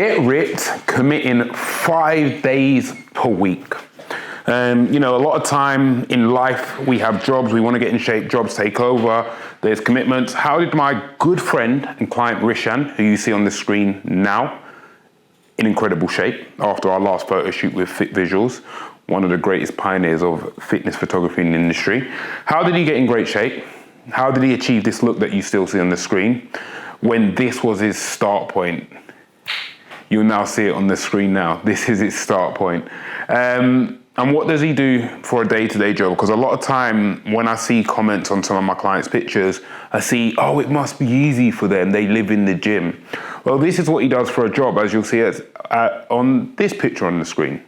Get ripped, committing 5 days per week. You know, a lot of time in life, we have jobs, we want to get in shape, jobs take over, there's commitments. How did my good friend and client Rishan, who you see on the screen now, in incredible shape after our last photo shoot with Fit Visuals, one of the greatest pioneers of fitness photography in the industry, how did he get in great shape? How did he achieve this look that you still see on the screen when this was his start point? You'll now see it on the screen now. This is his start point. And what does he do for a day-to-day job? Because a lot of time when I see comments on some of my clients' pictures, I see, oh, it must be easy for them. They live in the gym. Well, this is what he does for a job, as you'll see it on this picture on the screen.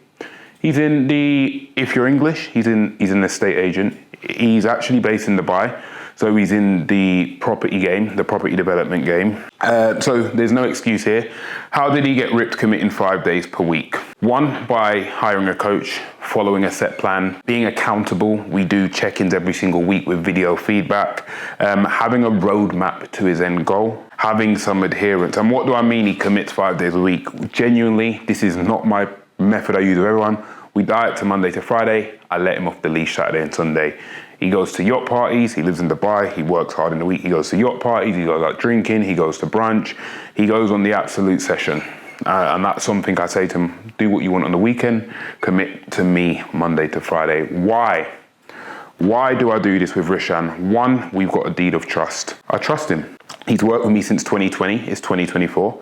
He's in the, if you're English, he's an estate agent. He's actually based in Dubai. So he's in the property game, the property development game. So there's no excuse here. How did he get ripped committing 5 days per week? One, by hiring a coach, following a set plan, being accountable. We do check-ins every single week with video feedback, having a roadmap to his end goal, having some adherence. And what do I mean he commits 5 days a week? Genuinely, this is not my method I use with everyone. We diet to Monday to Friday. I let him off the leash Saturday and Sunday. He goes to yacht parties, he lives in Dubai, he works hard in the week, he goes to yacht parties, he goes out drinking, he goes to brunch, he goes on the absolute session. And that's something I say to him, do what you want on the weekend, commit to me Monday to Friday. Why? Why do I do this with Rishan? One, we've got a deed of trust. I trust him. He's worked with me since 2020, it's 2024.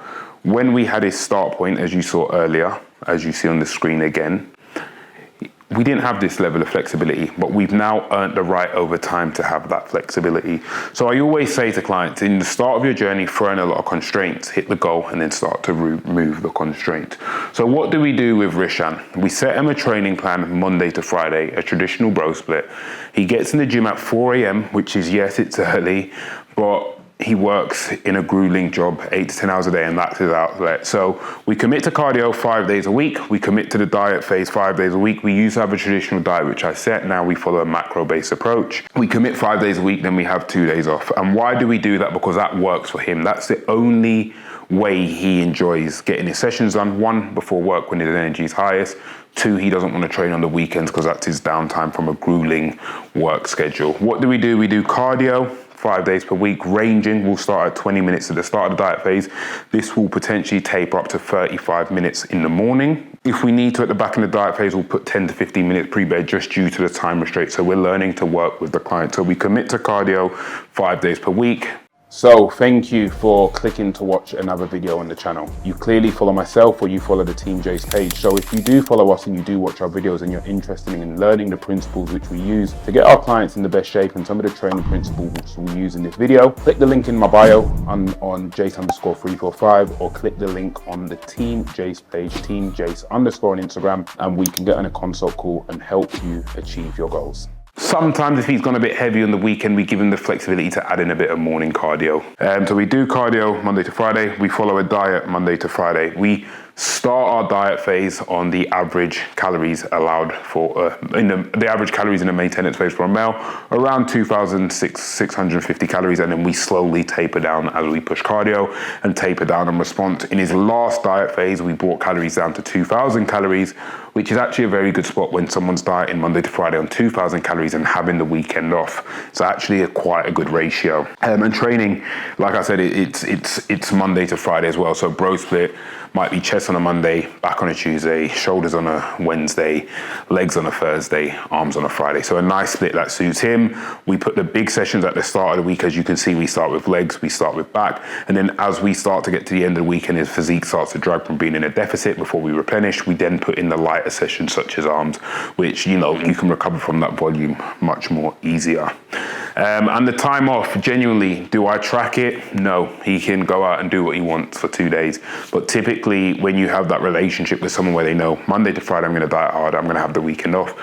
When we had his start point, as you saw earlier, as you see on the screen again, we didn't have this level of flexibility, but we've now earned the right over time to have that flexibility. So I always say to clients, in the start of your journey, throw in a lot of constraints, hit the goal, and then start to remove the constraint. So what do we do with Rishan? We set him a training plan Monday to Friday, a traditional bro split. He gets in the gym at 4 a.m., which is, yes, it's early, but he works in a grueling job, 8 to 10 hours a day, and that's his outlet. So we commit to cardio 5 days a week. We commit to the diet phase 5 days a week. We used to have a traditional diet, which I set. Now we follow a macro-based approach. We commit 5 days a week, then we have 2 days off. And why do we do that? Because that works for him. That's the only way he enjoys getting his sessions done. One, before work when his energy is highest. Two, he doesn't want to train on the weekends because that's his downtime from a grueling work schedule. What do? We do cardio 5 days per week, ranging. We'll start at 20 minutes at the start of the diet phase. This will potentially taper up to 35 minutes in the morning. If we need to, at the back in the diet phase, we'll put 10 to 15 minutes pre-bed just due to the time restraint. So we're learning to work with the client. So we commit to cardio 5 days per week. So thank you for clicking to watch another video on the channel. You clearly follow myself or you follow the Team Jace page. So if you do follow us and you do watch our videos and you're interested in learning the principles which we use to get our clients in the best shape and some of the training principles which we use in this video, click the link in my bio on Jace_345 or click the link on the Team Jace page, Team Jace_ on Instagram, and we can get on a consult call and help you achieve your goals. Sometimes if he's gone a bit heavy on the weekend, we give him the flexibility to add in a bit of morning cardio. So we do cardio Monday to Friday. We follow a diet Monday to Friday. We start our diet phase on the average calories allowed for, the average calories in a maintenance phase for a male, around 2,650 calories, and then we slowly taper down as we push cardio and taper down in response. In his last diet phase, we brought calories down to 2,000 calories, which is actually a very good spot when someone's dieting Monday to Friday on 2,000 calories and having the weekend off. It's actually quite a good ratio. And training, like I said, it's Monday to Friday as well. So bro split might be chest on a Monday, back on a Tuesday, shoulders on a Wednesday, legs on a Thursday, arms on a Friday. So a nice split that suits him. We put the big sessions at the start of the week. As you can see, we start with legs, we start with back. And then as we start to get to the end of the week and his physique starts to drag from being in a deficit before we replenish, we then put in the lighter sessions such as arms, which, you know, you can recover from that volume much more easier. And the time off, genuinely, do I track it? No, he can go out and do what he wants for 2 days. But typically when you have that relationship with someone where they know Monday to Friday, I'm going to diet hard, I'm going to have the weekend off,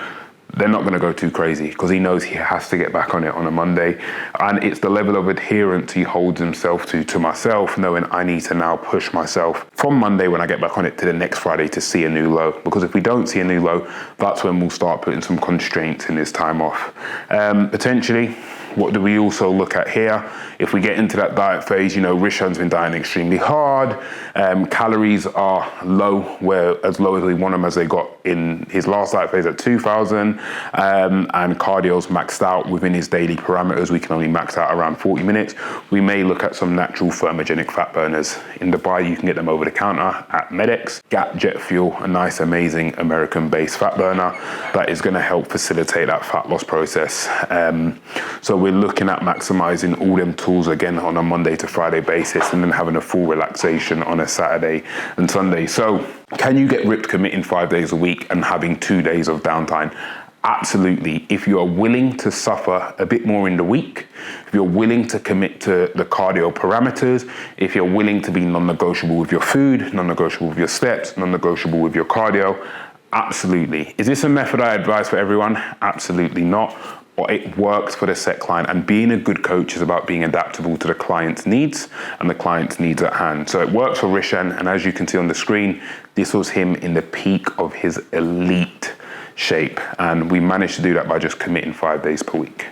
they're not going to go too crazy because he knows he has to get back on it on a Monday. And it's the level of adherence he holds himself to myself, knowing I need to now push myself from Monday when I get back on it to the next Friday to see a new low. Because if we don't see a new low, that's when we'll start putting some constraints in his time off. Potentially, What do we also look at here? If we get into that diet phase, you know, Rishan's been dieting extremely hard. Calories are low, where as low as we want them as they got in his last diet phase at 2,000. And cardio's maxed out within his daily parameters. We can only max out around 40 minutes. We may look at some natural thermogenic fat burners. In Dubai, you can get them over the counter at Medex. Gap Jet Fuel, a nice, amazing American-based fat burner that is gonna help facilitate that fat loss process. So we're looking at maximizing all them tools again on a Monday to Friday basis, and then having a full relaxation on a Saturday and Sunday. So can you get ripped committing 5 days a week and having 2 days of downtime? Absolutely. If you are willing to suffer a bit more in the week, if you're willing to commit to the cardio parameters, if you're willing to be non-negotiable with your food, non-negotiable with your steps, non-negotiable with your cardio, absolutely. Is this a method I advise for everyone? Absolutely not. But it works for the set client, and being a good coach is about being adaptable to the client's needs and the client's needs at hand. So it works for Rishan, and as you can see on the screen, this was him in the peak of his elite shape, and we managed to do that by just committing 5 days per week.